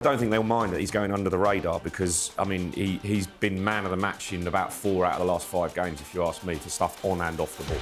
I don't think they'll mind that he's going under the radar because, I mean, he's been man of the match in about 4 out of the last 5 games, if you ask me, for stuff on and off the ball.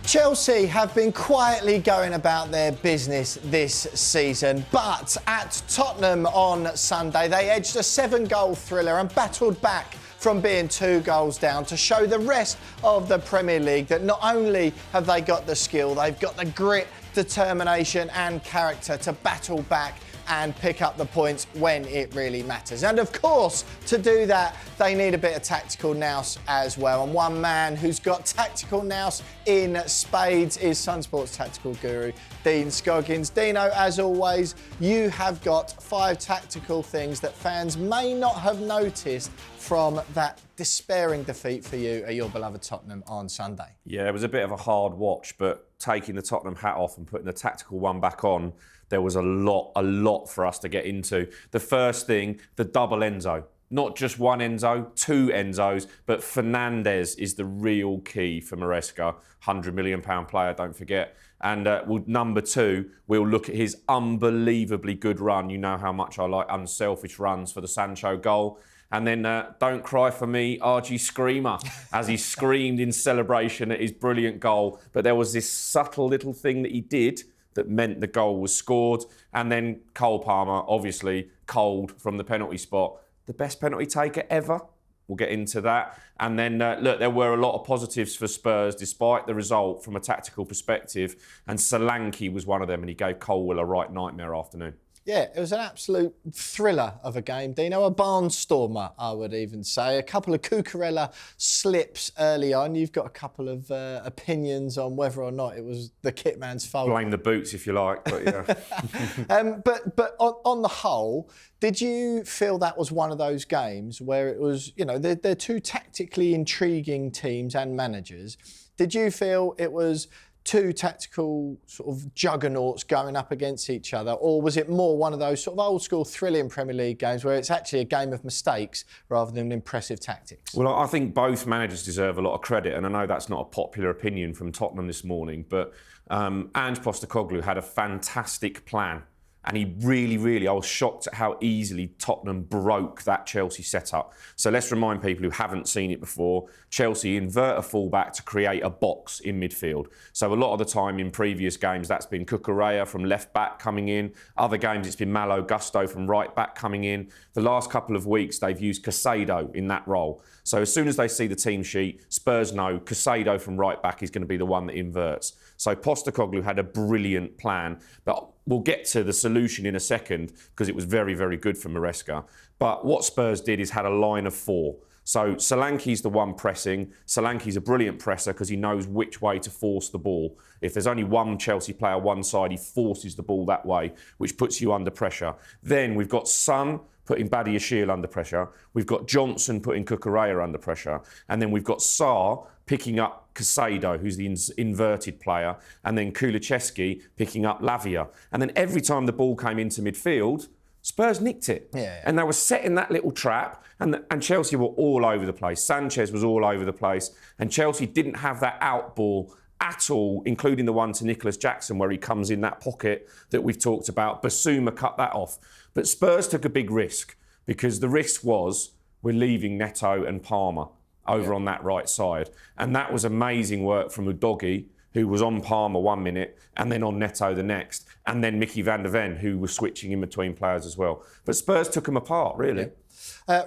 Chelsea have been quietly going about their business this season, but at Tottenham on Sunday, they edged a 7-goal thriller and battled back from being 2 goals down to show the rest of the Premier League that not only have they got the skill, they've got the grit, determination and character to battle back and pick up the points when it really matters. And of course, to do that, they need a bit of tactical nous as well. And one man who's got tactical nous in spades is Sun Sports tactical guru, Dean Scoggins. Dino, as always, you have got 5 tactical things that fans may not have noticed from that despairing defeat for you at your beloved Tottenham on Sunday. Yeah, it was a bit of a hard watch, but taking the Tottenham hat off and putting the tactical one back on, there was a lot for us to get into. The first thing, the double Enzo. Not just one Enzo, 2 Enzos, but Fernandez is the real key for Maresca. £100 million player, don't forget. And number 2, we'll look at his unbelievably good run. You know how much I like unselfish runs for the Sancho goal. And then don't cry for me, RG Screamer, as he screamed in celebration at his brilliant goal. But there was this subtle little thing that he did that meant the goal was scored. And then Cole Palmer, obviously cold from the penalty spot. The best penalty taker ever. We'll get into that. And then, look, there were a lot of positives for Spurs, despite the result from a tactical perspective. And Solanke was one of them, and he gave Colwill a right nightmare afternoon. Yeah, it was an absolute thriller of a game, Dino. A barnstormer, I would even say. A couple of Cucurella slips early on. You've got a couple of opinions on whether or not it was the kit man's fault. Blame the boots if you like, but yeah. But on the whole, did you feel that was one of those games where it was, you know, they're 2 tactically intriguing teams and managers. Did you feel it was 2 tactical sort of juggernauts going up against each other, or was it more one of those sort of old school thrilling Premier League games where it's actually a game of mistakes rather than impressive tactics? Well, I think both managers deserve a lot of credit, and I know that's not a popular opinion from Tottenham this morning, but Ange Postecoglou had a fantastic plan. And he really, I was shocked at how easily Tottenham broke that Chelsea setup. So let's remind people who haven't seen it before, Chelsea invert a fullback to create a box in midfield. So a lot of the time in previous games, that's been Cucurella from left back coming in. Other games, it's been Malo Gusto from right back coming in. The last couple of weeks, they've used Caicedo in that role. So as soon as they see the team sheet, Spurs know Caicedo from right back is going to be the one that inverts. So Postecoglou had a brilliant plan, but we'll get to the solution in a second because it was very good for Maresca. But what Spurs did is had a line of 4. So Solanke's the one pressing. Solanke's a brilliant presser because he knows which way to force the ball. If there's only one Chelsea player one side, he forces the ball that way, which puts you under pressure. Then we've got Son putting Badiashile under pressure. We've got Johnson putting Cucurella under pressure. And then we've got Sarr picking up Caicedo, who's the inverted player, and then Kulusevski picking up Lavia. And then every time the ball came into midfield, Spurs nicked it. Yeah. And they were setting that little trap, and Chelsea were all over the place. Sanchez was all over the place, and Chelsea didn't have that out ball at all, including the one to Nicholas Jackson where he comes in that pocket that we've talked about. Basuma cut that off. But Spurs took a big risk because the risk was we're leaving Neto and Palmer over on that right side. And that was amazing work from Udogie, who was on Palmer 1 minute and then on Neto the next, and then Mickey van der Ven, who was switching in between players as well. But Spurs took them apart, really. Yeah.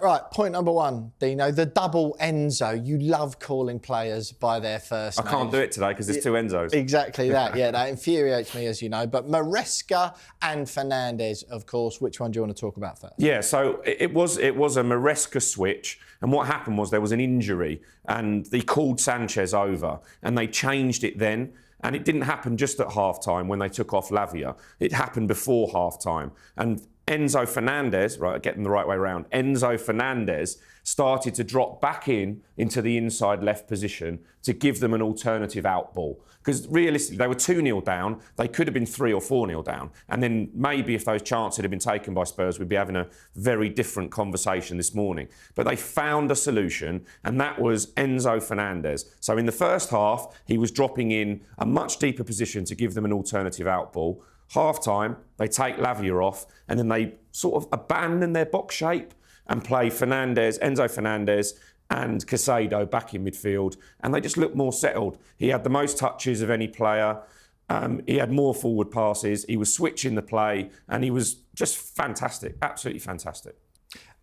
Right, point number 1, Dino, the double Enzo. You love calling players by their first I names. can't do it today because there's 2 Enzos. Exactly that, yeah, that infuriates me, as you know. But Maresca and Fernandez, of course, which one do you want to talk about first? Yeah, so it was a Maresca switch, and what happened was there was an injury, and they called Sanchez over, and they changed it then. And it didn't happen just at half-time when they took off Lavia. It happened before half-time. And Enzo Fernandez, right, getting the right way around, Enzo Fernandez started to drop back into the inside left position to give them an alternative out ball. Because realistically, they were 2-0 down. They could have been 3 or 4-0 down. And then maybe if those chances had been taken by Spurs, we'd be having a very different conversation this morning. But they found a solution, and that was Enzo Fernandez. So in the first half, he was dropping in a much deeper position to give them an alternative out ball. Half-time, they take Lavia off, and then they sort of abandon their box shape and play Enzo Fernandez and Caicedo back in midfield, and they just look more settled. He had the most touches of any player. He had more forward passes. He was switching the play, and he was just fantastic, absolutely fantastic.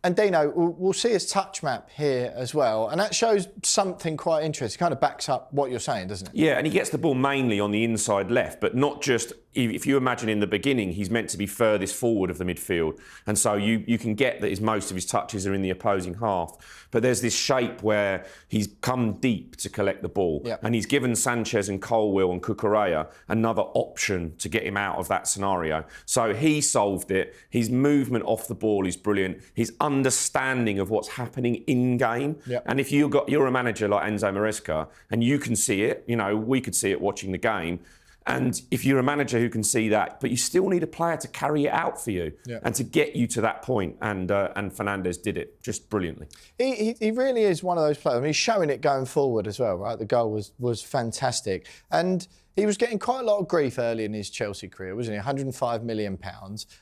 And Dino, we'll see his touch map here as well. And that shows something quite interesting. It kind of backs up what you're saying, doesn't it? Yeah, and he gets the ball mainly on the inside left, but not just, if you imagine in the beginning, he's meant to be furthest forward of the midfield. And so you can get that most of his touches are in the opposing half. But there's this shape where he's come deep to collect the ball. Yep. And he's given Sanchez and Colwill and Cucurella another option to get him out of that scenario. So he solved it. His movement off the ball is brilliant. His understanding of what's happening in game. Yep. And if you're a manager like Enzo Maresca and you can see it, we could see it watching the game. And if you're a manager who can see that, but you still need a player to carry it out for you and to get you to that point. And Fernandez did it just brilliantly. He really is one of those players. I mean, he's showing it going forward as well, right? The goal was fantastic. And he was getting quite a lot of grief early in his Chelsea career, wasn't he? £105 million.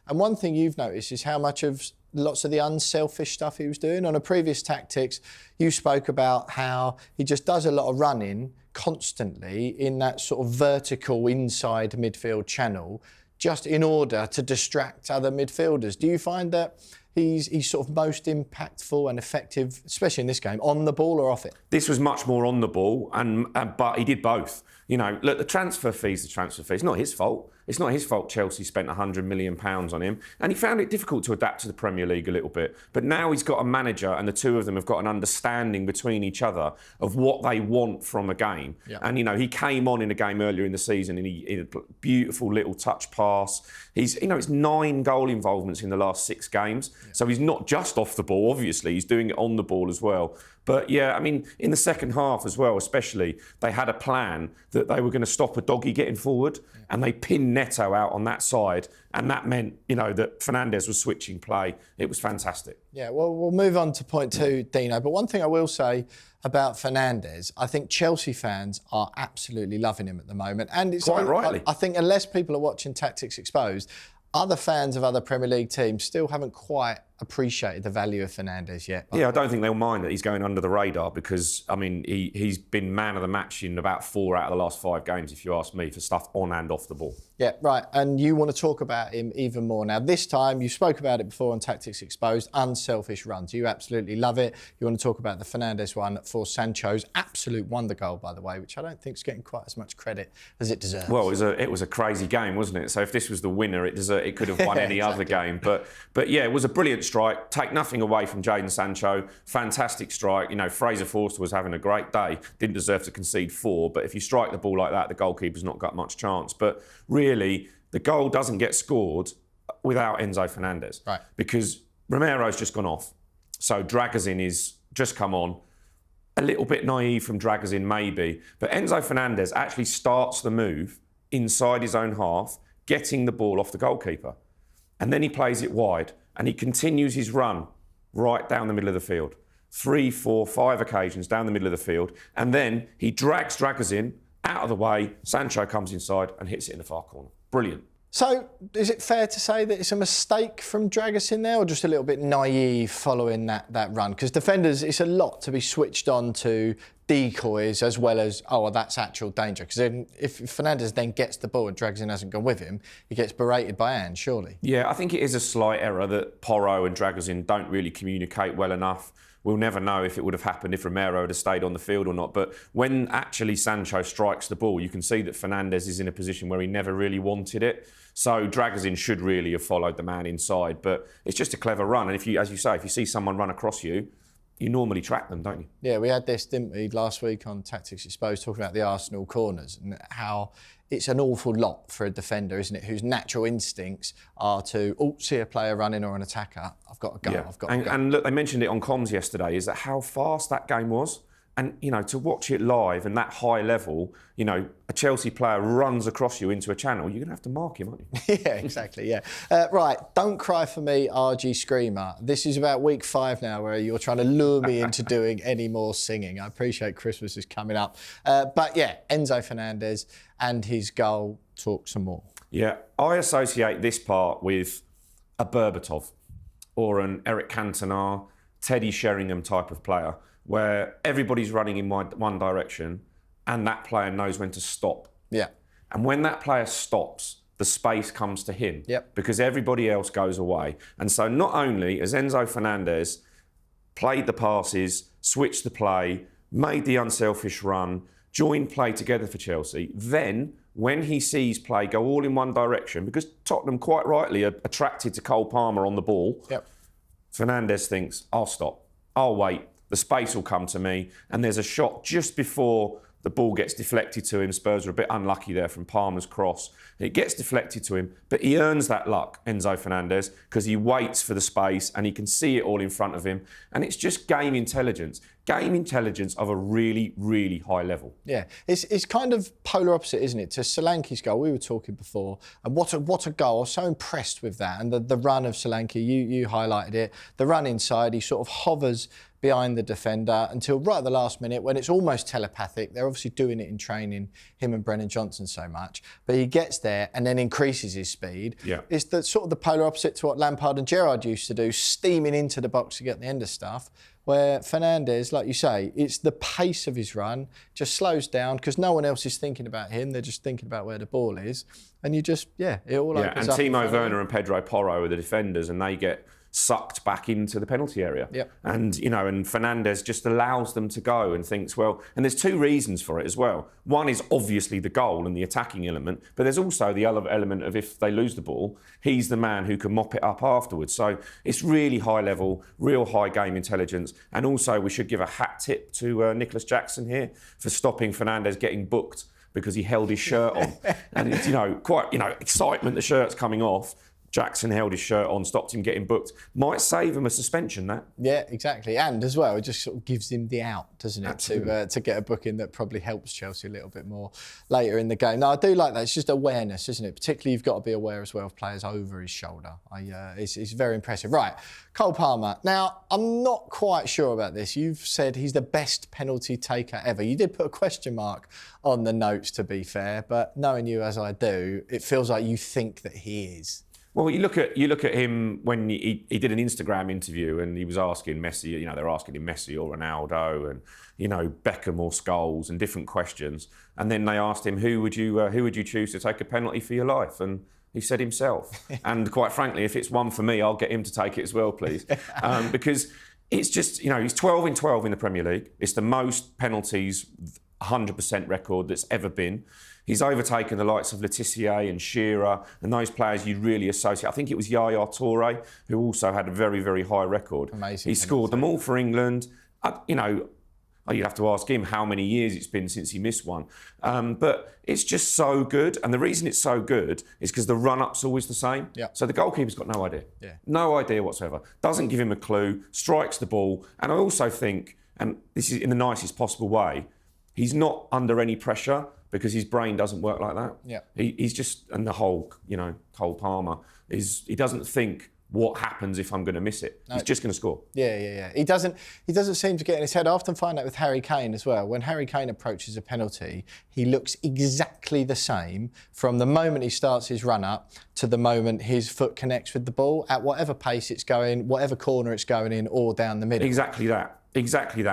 And one thing you've noticed is how much of lots of the unselfish stuff he was doing. On a previous Tactics, you spoke about how he just does a lot of running constantly in that sort of vertical inside midfield channel, just in order to distract other midfielders. Do you find that he's sort of most impactful and effective, especially in this game, on the ball or off it? This was much more on the ball, but he did both. Look, the transfer fee's the transfer fee. It's not his fault. It's not his fault Chelsea spent £100 million on him. And he found it difficult to adapt to the Premier League a little bit. But now he's got a manager, and the two of them have got an understanding between each other of what they want from a game. Yeah. And, he came on in a game earlier in the season, and he had a beautiful little touch pass. It's 9 goal involvements in the last 6 games. Yeah. So he's not just off the ball, obviously. He's doing it on the ball as well. But yeah, I mean, in the second half as well, especially, they had a plan that they were going to stop a doggy getting forward, and they pinned Neto out on that side, and that meant, that Fernandez was switching play. It was fantastic. Yeah, well, we'll move on to point 2, Dino. But one thing I will say about Fernandez, I think Chelsea fans are absolutely loving him at the moment, and it's quite rightly. I think unless people are watching Tactics Exposed, other fans of other Premier League teams still haven't quite appreciated the value of Fernandez yet. Yeah, I don't think they'll mind that he's going under the radar because, I mean, he's been man of the match in about 4 out of the last 5 games, if you ask me, for stuff on and off the ball. Yeah, right. And you want to talk about him even more. Now, this time, you spoke about it before on Tactics Exposed, unselfish runs. You absolutely love it. You want to talk about the Fernandez one for Sancho's absolute wonder goal, by the way, which I don't think is getting quite as much credit as it deserves. Well, it was a crazy game, wasn't it? So if this was the winner, it could have won any other game. But yeah, it was a brilliant strike. Take nothing away from Jadon Sancho. Fantastic strike. Fraser Forster was having a great day. Didn't deserve to concede 4. But if you strike the ball like that, the goalkeeper's not got much chance. But really, the goal doesn't get scored without Enzo Fernandez. Right. Because Romero's just gone off. So Dragazin is just come on. A little bit naive from Dragazin, maybe. But Enzo Fernandez actually starts the move inside his own half, getting the ball off the goalkeeper. And then he plays it wide. And he continues his run right down the middle of the field. 3, 4, 5 occasions down the middle of the field. And then he drags Dragazin out of the way. Sancho comes inside and hits it in the far corner. Brilliant. So, is it fair to say that it's a mistake from Dragazin there, or just a little bit naive following that run? Because defenders, it's a lot to be switched on to decoys as well as, that's actual danger. Because if Fernandez then gets the ball and Dragazin hasn't gone with him, he gets berated by Ange, surely. Yeah, I think it is a slight error that Porro and Dragazin don't really communicate well enough. We'll never know if it would have happened if Romero had stayed on the field or not. But when actually Sancho strikes the ball, you can see that Fernandez is in a position where he never really wanted it. So Dragazin should really have followed the man inside. But it's just a clever run. And if you see someone run across you, you normally track them, don't you? Yeah, we had this, didn't we, last week on Tactics Exposed, talking about the Arsenal corners and how it's an awful lot for a defender, isn't it, whose natural instincts are to, see a player running or an attacker, I've got to go, I've got to go. And look, they mentioned it on comms yesterday, is that how fast that game was. And, to watch it live and that high level, a Chelsea player runs across you into a channel, you're going to have to mark him, aren't you? Yeah, exactly, yeah. Right, don't cry for me, RG Screamer. This is about week 5 now where you're trying to lure me into doing any more singing. I appreciate Christmas is coming up. But yeah, Enzo Fernandez and his goal, talk some more. Yeah, I associate this part with a Berbatov or an Eric Cantona, Teddy Sheringham type of player, where everybody's running in one direction and that player knows when to stop. Yeah. And when that player stops, the space comes to him because everybody else goes away. And so not only has Enzo Fernandez played the passes, switched the play, made the unselfish run, joined play together for Chelsea, then when he sees play go all in one direction, because Tottenham quite rightly are attracted to Cole Palmer on the ball, Fernandez thinks, I'll stop, I'll wait. The space will come to me. And there's a shot just before the ball gets deflected to him. Spurs are a bit unlucky there from Palmer's cross. It gets deflected to him, but he earns that luck, Enzo Fernandez, because he waits for the space and he can see it all in front of him. And it's just game intelligence of a really, really high level. Yeah, it's kind of polar opposite, isn't it, to Solanke's goal. We were talking before, and what a goal. I was so impressed with that. And the run of Solanke, you highlighted it. The run inside, he sort of hovers behind the defender until right at the last minute when it's almost telepathic. They're obviously doing it in training, him and Brennan Johnson so much. But he gets there and then increases his speed. Yeah. It's the sort of the polar opposite to what Lampard and Gerrard used to do, steaming into the box to get the end of stuff. Where Fernandez, like you say, it's the pace of his run, just slows down because no one else is thinking about him. They're just thinking about where the ball is. And you just, it all opens up. And Timo Werner and Pedro Porro are the defenders and they get sucked back into the penalty area. Yep. And, and Fernandez just allows them to go and thinks, well, and there's 2 reasons for it as well. One is obviously the goal and the attacking element, but there's also the other element of if they lose the ball, he's the man who can mop it up afterwards. So it's really high level, real high game intelligence. And also we should give a hat tip to Nicholas Jackson here for stopping Fernandez getting booked because he held his shirt on. And it's, quite, excitement, the shirt's coming off. Jackson held his shirt on, stopped him getting booked. Might save him a suspension, that. Yeah, exactly. And as well, it just sort of gives him the out, doesn't it? Absolutely. To get a booking that probably helps Chelsea a little bit more later in the game. No, I do like that. It's just awareness, isn't it? Particularly, you've got to be aware as well of players over his shoulder. It's very impressive. Right, Cole Palmer. Now, I'm not quite sure about this. You've said he's the best penalty taker ever. You did put a question mark on the notes, to be fair, but knowing you as I do, it feels like you think that he is. Well, you look at him when he did an Instagram interview and he was asking Messi, they're asking him Messi or Ronaldo and, Beckham or Scholes and different questions. And then they asked him, who would you choose to take a penalty for your life? And he said himself. And quite frankly, if it's one for me, I'll get him to take it as well, please. Because it's just, he's 12 in 12 in the Premier League. It's the most penalties, 100% record that's ever been. He's overtaken the likes of Letitia and Shearer and those players you'd really associate. I think it was Yaya Toure, who also had a very, very high record. Amazing. He scored them all for England. You'd have to ask him how many years it's been since he missed one. But it's just so good. And the reason it's so good is because the run-up's always the same. Yeah. So the goalkeeper's got no idea. Yeah. No idea whatsoever. Doesn't give him a clue, strikes the ball. And I also think, and this is in the nicest possible way, he's not under any pressure because his brain doesn't work like that. Yeah. He's just, and the whole, Cole Palmer, he doesn't think what happens if I'm going to miss it. No. He's just going to score. Yeah. He doesn't seem to get in his head. I often find that with Harry Kane as well. When Harry Kane approaches a penalty, he looks exactly the same from the moment he starts his run-up to the moment his foot connects with the ball at whatever pace it's going, whatever corner it's going in, or down the middle. Exactly that.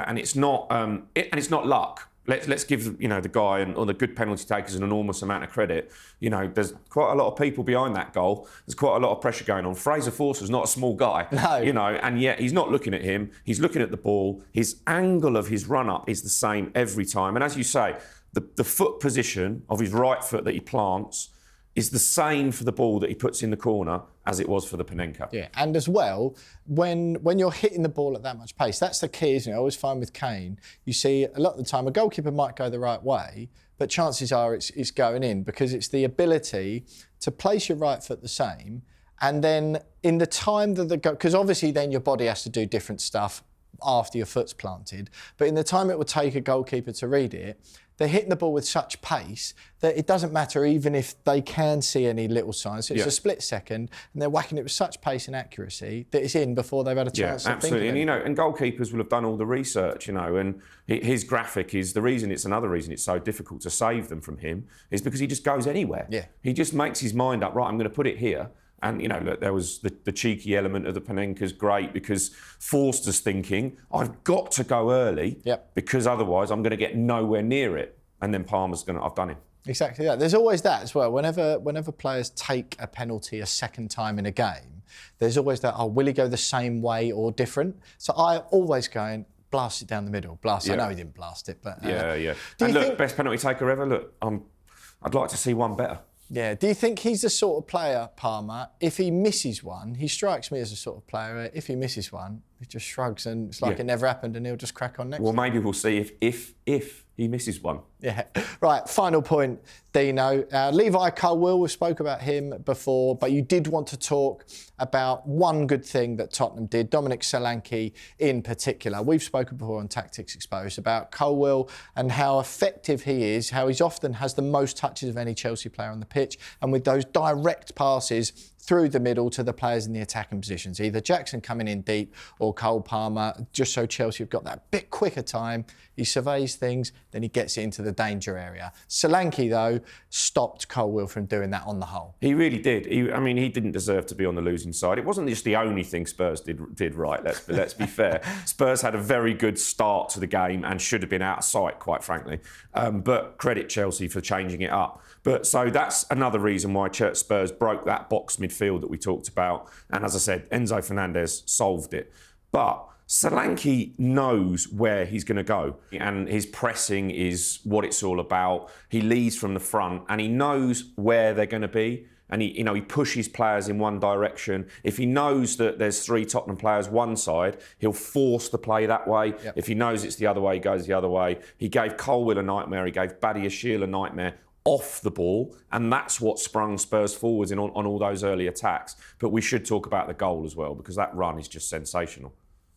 And it's not, it's not luck. Let's give the guy or the good penalty takers an enormous amount of credit. There's quite a lot of people behind that goal. There's quite a lot of pressure going on. Fraser Forster's not a small guy, no. And yet he's not looking at him. He's looking at the ball. His angle of his run up is the same every time. And as you say, the foot position of his right foot that he plants is the same for the ball that he puts in the corner as it was for the Panenka. Yeah, and as well, when you're hitting the ball at that much pace, that's the key, isn't it? I always find with Kane, you see a lot of the time a goalkeeper might go the right way, but chances are it's going in, because it's the ability to place your right foot the same, and then in the time that because obviously then your body has to do different stuff after your foot's planted, but in the time it would take a goalkeeper to read it, they're hitting the ball with such pace that it doesn't matter even if they can see any little signs. So it's a split second, and they're whacking it with such pace and accuracy that it's in before they've had a chance to absolutely. think of it. And goalkeepers will have done all the research, and his graphic is the reason. It's another reason it's so difficult to save them from him is because he just goes anywhere. Yeah. He just makes his mind up. Right, I'm going to put it here. And, look, there was the cheeky element of the Panenka's great, because Forster's thinking, I've got to go early because otherwise I'm going to get nowhere near it. And then Palmer's I've done him. Exactly that. There's always that as well. Whenever players take a penalty a second time in a game, there's always that, will he go the same way or different? So I always going, blast it down the middle. Blast it. I know he didn't blast it, but... Best penalty taker ever. Look, I'd like to see one better. Yeah. Do you think he's the sort of player, Palmer, if he misses one, he strikes me as a sort of player, if he misses one, he just shrugs and it's like it never happened and he'll just crack on next time. Maybe we'll see if he misses one. Yeah. Right, final point, Dino. Levi Colwill, we spoke about him before, but you did want to talk about one good thing that Tottenham did, Dominic Solanke in particular. We've spoken before on Tactics Exposed about Colwill and how effective he is, how he's often has the most touches of any Chelsea player on the pitch, and with those direct passes through the middle to the players in the attacking positions, either Jackson coming in deep or Cole Palmer, just so Chelsea have got that bit quicker time. He surveys things, then he gets it into the danger area. Solanke, though, stopped Colwill from doing that on the whole. He really did. He didn't deserve to be on the losing side. It wasn't just the only thing Spurs did right, let's be fair. Spurs had a very good start to the game and should have been out of sight, quite frankly. But credit Chelsea for changing it up. So that's another reason why Spurs broke that box midfield that we talked about. And as I said, Enzo Fernandez solved it. But Solanke knows where he's going to go, and his pressing is what it's all about. He leads from the front and he knows where they're going to be. And he pushes players in one direction. If he knows that there's 3 Tottenham players one side, he'll force the play that way. Yep. If he knows it's the other way, he goes the other way. He gave Colwill a nightmare. He gave Badiashile a nightmare off the ball, and that's what sprung Spurs forwards on all those early attacks. But we should talk about the goal as well, because that run is just sensational.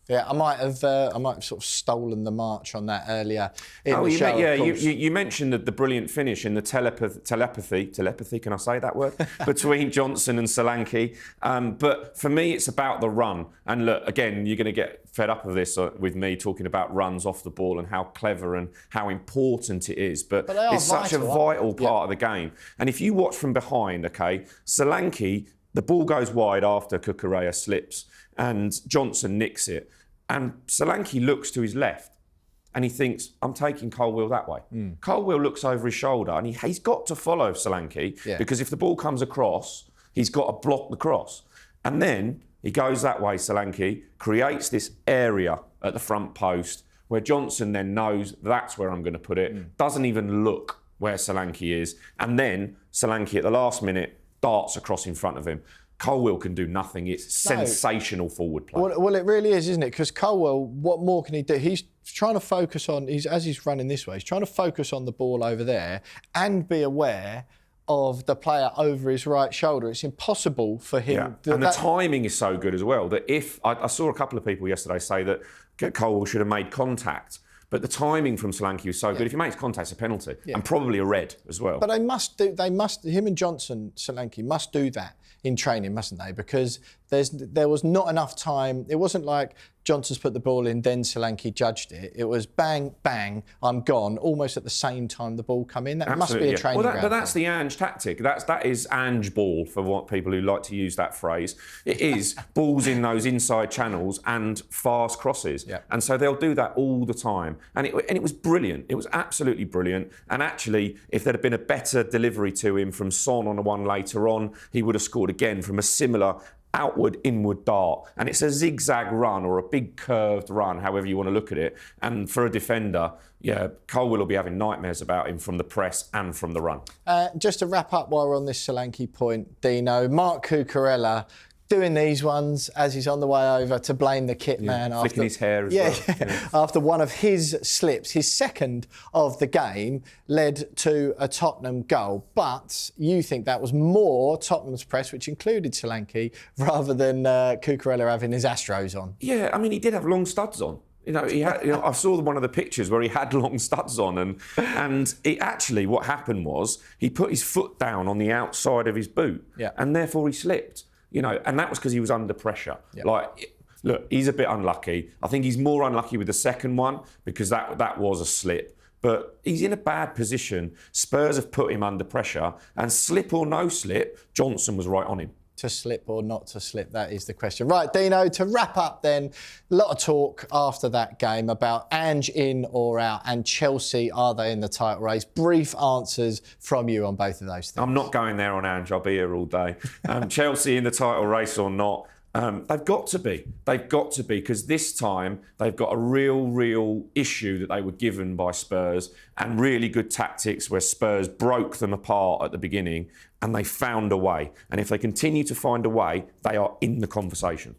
Yeah, I might have sort of stolen the march on that earlier in the show. You mentioned the brilliant finish in the telepathy, can I say that word? Between Johnson and Solanke. But for me, it's about the run. And look, again, you're going to get fed up of this with me talking about runs off the ball and how clever and how important it is. But it's such a vital part of the game. And if you watch from behind, Solanke, the ball goes wide after Cucurella slips and Johnson nicks it. And Solanke looks to his left and he thinks, I'm taking Colwill that way. Colwill looks over his shoulder and he's got to follow Solanke because if the ball comes across, he's got to block the cross. And then he goes that way, Solanke, creates this area at the front post where Johnson then knows that's where I'm going to put it, doesn't even look where Solanke is. And then Solanke at the last minute darts across in front of him. Colwill can do nothing. It's sensational forward play. Well, it really is, isn't it? Because Colwill, what more can he do? He's trying to focus on, as he's running this way, he's trying to focus on the ball over there and be aware of the player over his right shoulder. It's impossible for him. Yeah. And the timing is so good as well that if I saw a couple of people yesterday say that Colwill should have made contact. But the timing from Solanke was so good. If he makes contact, it's a penalty and probably a red as well. But him and Johnson, Solanke must do that in training, mustn't they? Because there was not enough time. It wasn't like Johnson's put the ball in, then Solanke judged it. It was bang, bang, I'm gone, almost at the same time the ball come in. That must be a training ground. But that's the Ange tactic. That is Ange ball for what people who like to use that phrase. It is balls in those inside channels and fast crosses. Yeah. And so they'll do that all the time. And it was brilliant. It was absolutely brilliant. And actually, if there'd have been a better delivery to him from Son on the one later on, he would have scored again from a similar outward, inward dart. And it's a zigzag run or a big curved run, however you want to look at it. And for a defender, Colwill will be having nightmares about him from the press and from the run. Just to wrap up while we're on this Solanke point, Dino, Marc Cucurella doing these ones as he's on the way over to blame the kit man after flicking his hair as well. Yeah. After one of his slips, his second of the game, led to a Tottenham goal. But you think that was more Tottenham's press, which included Solanke, rather than Cucurella having his Astros on. Yeah, I mean, he did have long studs on. He had. I saw one of the pictures where he had long studs on, and it actually, what happened was he put his foot down on the outside of his boot, and therefore he slipped. And that was because he was under pressure. Yeah. Look, he's a bit unlucky. I think he's more unlucky with the second one because that was a slip. But he's in a bad position. Spurs have put him under pressure, and slip or no slip, Johnson was right on him. To slip or not to slip, that is the question. Right, Dino, to wrap up then, a lot of talk after that game about Ange in or out, and Chelsea, are they in the title race? Brief answers from you on both of those things. I'm not going there on Ange, I'll be here all day. Chelsea in the title race or not, they've got to be. They've got to be, because this time they've got a real issue that they were given by Spurs, and really good tactics where Spurs broke them apart at the beginning and they found a way. And if they continue to find a way, they are in the conversation.